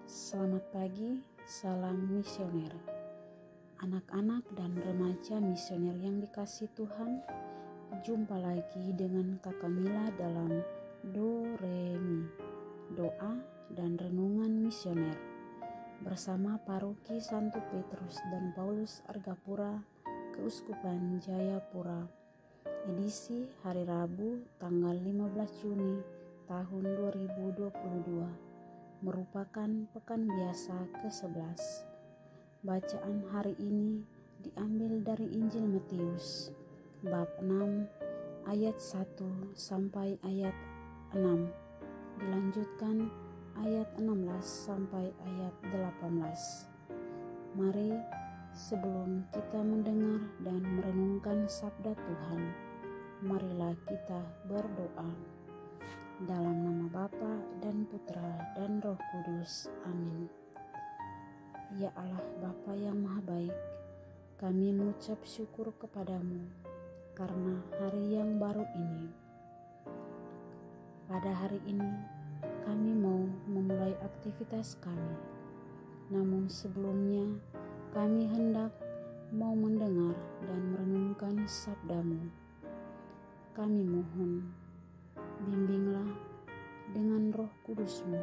Selamat pagi, salam misioner. Anak-anak dan remaja misioner yang dikasihi Tuhan, jumpa lagi dengan Kakak Mila dalam Do Re Mi, doa dan renungan misioner bersama Paroki Santo Petrus dan Paulus Argapura, Keuskupan Jayapura, edisi hari Rabu tanggal 15 Juni tahun 2022. Merupakan pekan biasa ke-11. Bacaan hari ini diambil dari Injil Matius bab 6 ayat 1 sampai ayat 6. Dilanjutkan ayat 16 sampai ayat 18. Mari sebelum kita mendengar dan merenungkan sabda Tuhan, marilah kita berdoa. Dalam nama Bapa dan Putra dan Roh Kudus. Amin. Ya Allah Bapa yang Maha Baik, kami mengucap syukur kepadamu karena hari yang baru ini. Pada hari ini kami mau memulai aktivitas kami. Namun sebelumnya kami hendak mau mendengar dan merenungkan sabdamu. Kami mohon, bimbinglah dengan Roh Kudus-Mu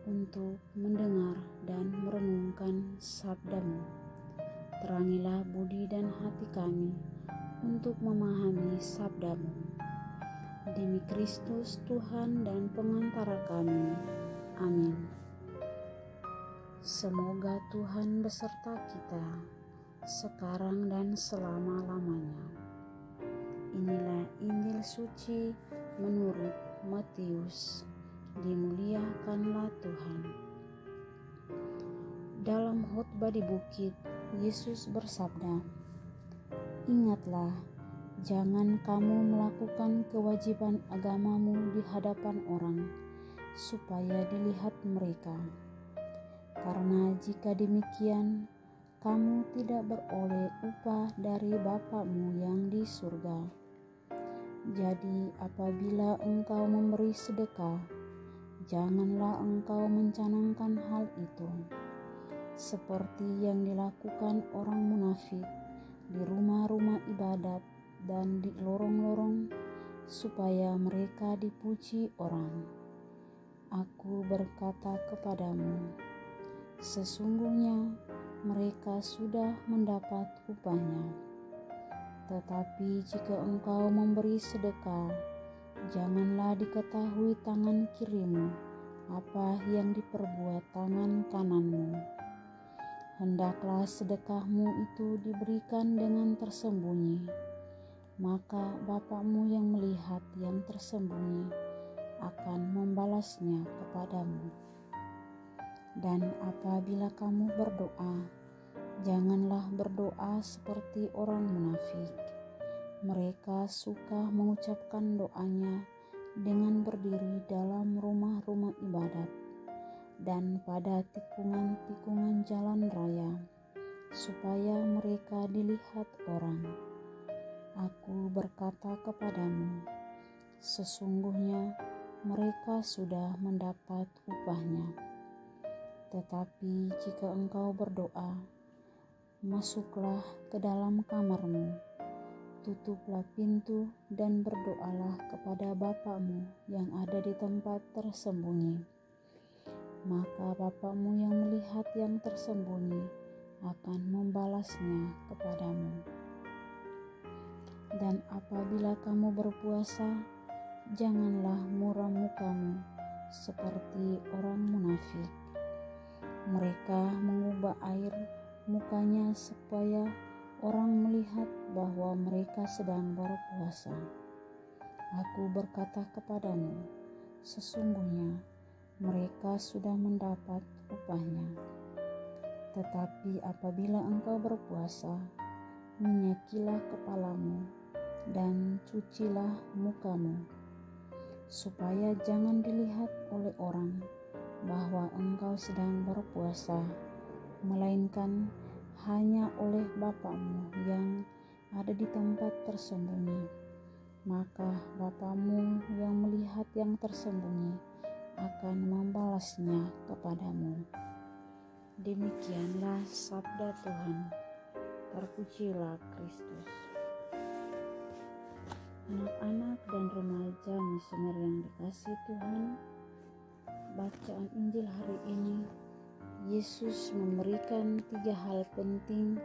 untuk mendengar dan merenungkan sabda-Mu. Terangilah budi dan hati kami untuk memahami sabda-Mu. Demi Kristus Tuhan dan pengantara kami. Amin. Semoga Tuhan beserta kita sekarang dan selama-lamanya. Inilah Injil suci menurut Matius. Dimuliakanlah Tuhan. Dalam khotbah di bukit, Yesus bersabda, "Ingatlah, jangan kamu melakukan kewajiban agamamu di hadapan orang, supaya dilihat mereka. Karena jika demikian, kamu tidak beroleh upah dari Bapa-Mu yang di surga. Jadi apabila engkau memberi sedekah, janganlah engkau mencanangkan hal itu, seperti yang dilakukan orang munafik di rumah-rumah ibadat dan di lorong-lorong, supaya mereka dipuji orang. Aku berkata kepadamu, sesungguhnya mereka sudah mendapat upahnya. Tetapi jika engkau memberi sedekah, janganlah diketahui tangan kirimu apa yang diperbuat tangan kananmu. Hendaklah sedekahmu itu diberikan dengan tersembunyi, maka Bapa-Mu yang melihat yang tersembunyi akan membalasnya kepadamu. Dan apabila kamu berdoa, janganlah berdoa seperti orang munafik. Mereka suka mengucapkan doanya dengan berdiri dalam rumah-rumah ibadat dan pada tikungan-tikungan jalan raya, supaya mereka dilihat orang. Aku berkata kepadamu, sesungguhnya mereka sudah mendapat upahnya. Tetapi jika engkau berdoa, masuklah ke dalam kamarmu, tutuplah pintu dan berdoalah kepada Bapa-Mu yang ada di tempat tersembunyi. Maka Bapa-Mu yang melihat yang tersembunyi akan membalasnya kepadamu. Dan apabila kamu berpuasa, janganlah muram mukamu seperti orang munafik. Mereka mengubah air mukanya supaya orang melihat bahwa mereka sedang berpuasa. Aku berkata kepadamu, sesungguhnya mereka sudah mendapat upahnya. Tetapi apabila engkau berpuasa, minyakilah kepalamu dan cucilah mukamu, supaya jangan dilihat oleh orang bahwa engkau sedang berpuasa, melainkan hanya oleh Bapa-Mu yang ada di tempat tersembunyi. Maka Bapa-Mu yang melihat yang tersembunyi akan membalasnya kepadamu. Demikianlah sabda Tuhan. Terpujilah Kristus. Anak-anak dan remaja misioner yang dikasihi Tuhan, bacaan Injil hari ini, Yesus memberikan 3 hal penting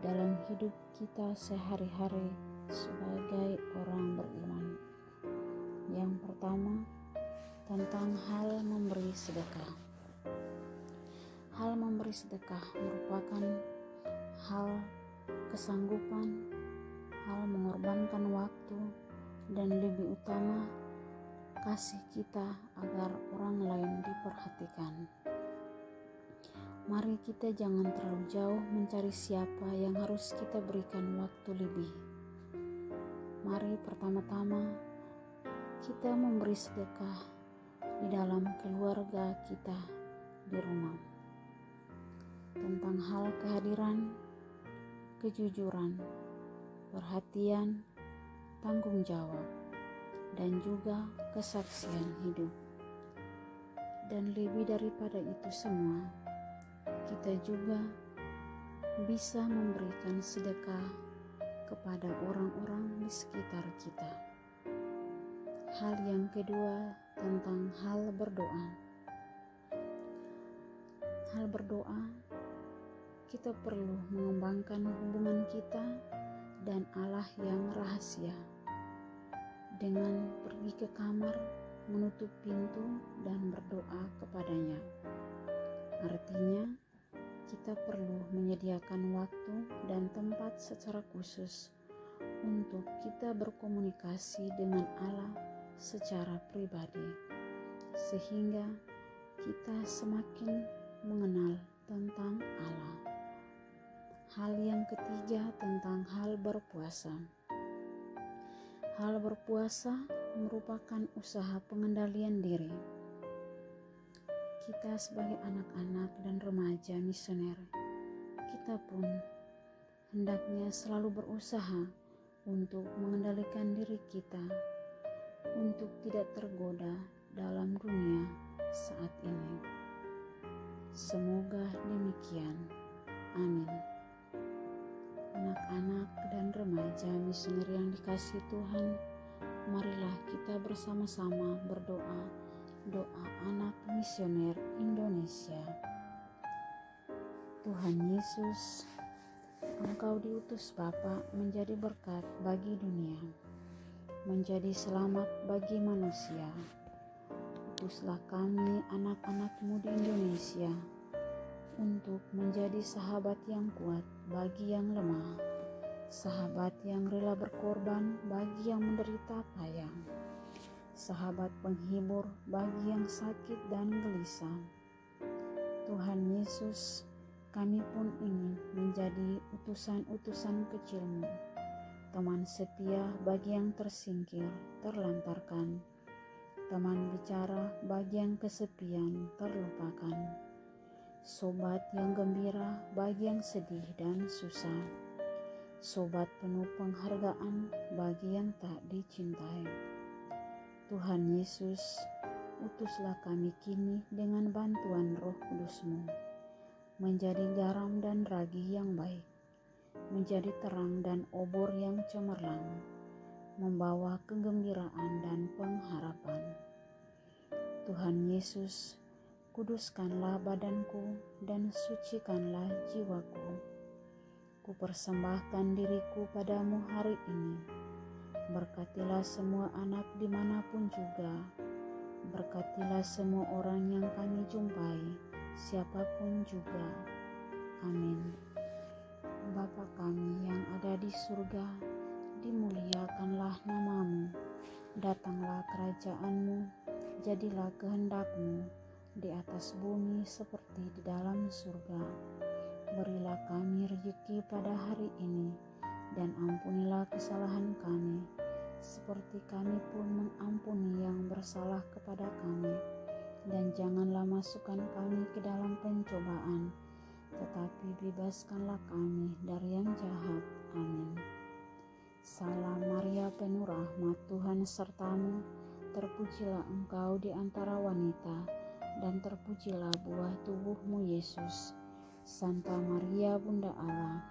dalam hidup kita sehari-hari sebagai orang beriman. Yang pertama, tentang hal memberi sedekah. Hal memberi sedekah merupakan hal kesanggupan, hal mengorbankan waktu, dan lebih utama kasih kita agar orang lain diperhatikan. Mari kita jangan terlalu jauh mencari siapa yang harus kita berikan waktu lebih. Mari pertama-tama kita memberi sedekah di dalam keluarga kita di rumah. Tentang hal kehadiran, kejujuran, perhatian, tanggung jawab, dan juga kesaksian hidup. Dan lebih daripada itu semua, kita juga bisa memberikan sedekah kepada orang-orang di sekitar kita. Hal yang kedua, tentang hal berdoa. Hal berdoa, kita perlu mengembangkan hubungan kita dan Allah yang rahasia dengan pergi ke kamar, menutup pintu, dan berdoa kepadanya. Artinya, kita perlu menyediakan waktu dan tempat secara khusus untuk kita berkomunikasi dengan Allah secara pribadi, sehingga kita semakin mengenal tentang Allah. Hal yang ketiga, tentang hal berpuasa. Hal berpuasa merupakan usaha pengendalian diri. Kita sebagai anak-anak dan remaja misioner, kita pun hendaknya selalu berusaha untuk mengendalikan diri kita untuk tidak tergoda dalam dunia saat ini. Semoga demikian. Amin. Anak-anak dan remaja misioner yang dikasihi Tuhan, marilah kita bersama-sama berdoa doa anak misioner Indonesia. Tuhan Yesus, Engkau diutus Bapa menjadi berkat bagi dunia, menjadi selamat bagi manusia. Utuslah kami anak-anak-Mu di Indonesia untuk menjadi sahabat yang kuat bagi yang lemah, sahabat yang rela berkorban bagi yang menderita payah, sahabat penghibur bagi yang sakit dan gelisah. Tuhan Yesus, kami pun ingin menjadi utusan-utusan kecil-Mu, teman setia bagi yang tersingkir, terlantarkan, teman bicara bagi yang kesepian, terlupakan, sobat yang gembira bagi yang sedih dan susah, sobat penuh penghargaan bagi yang tak dicintai. Tuhan Yesus, utuslah kami kini dengan bantuan Roh Kudus-Mu, menjadi garam dan ragi yang baik, menjadi terang dan obor yang cemerlang, membawa kegembiraan dan pengharapan. Tuhan Yesus, kuduskanlah badanku dan sucikanlah jiwaku. Kupersembahkan diriku padamu hari ini. Berkatilah semua anak dimanapun juga. Berkatilah semua orang yang kami jumpai, siapapun juga. Amin. Bapa kami yang ada di surga, dimuliakanlah nama-Mu. Datanglah kerajaan-Mu, jadilah kehendak-Mu di atas bumi seperti di dalam surga. Berilah kami rezeki pada hari ini, dan ampunilah kesalahan kami, seperti kami pun mengampuni yang bersalah kepada kami. Dan janganlah masukkan kami ke dalam pencobaan, tetapi bebaskanlah kami dari yang jahat. Amin. Salam Maria, penuh rahmat, Tuhan sertamu. terpujilah Engkau di antara wanita, dan terpujilah buah tubuhmu Yesus. Santa Maria Bunda Allah,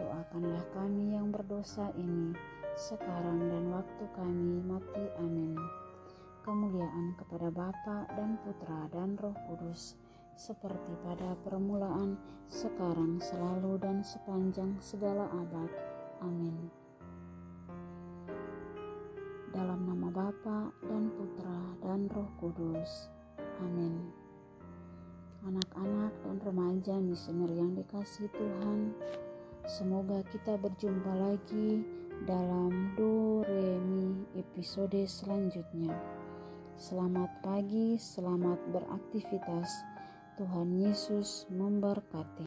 doakanlah kami yang berdosa ini, sekarang dan waktu kami mati. Amin. Kemuliaan kepada Bapa dan Putra dan Roh Kudus, seperti pada permulaan, sekarang, selalu, dan sepanjang segala abad. Amin. Dalam nama Bapa dan Putra dan Roh Kudus. Amin. Anak-anak dan remaja misioner yang dikasihi Tuhan, semoga kita berjumpa lagi dalam Do Re Mi episode selanjutnya. Selamat pagi, selamat beraktivitas. Tuhan Yesus memberkati.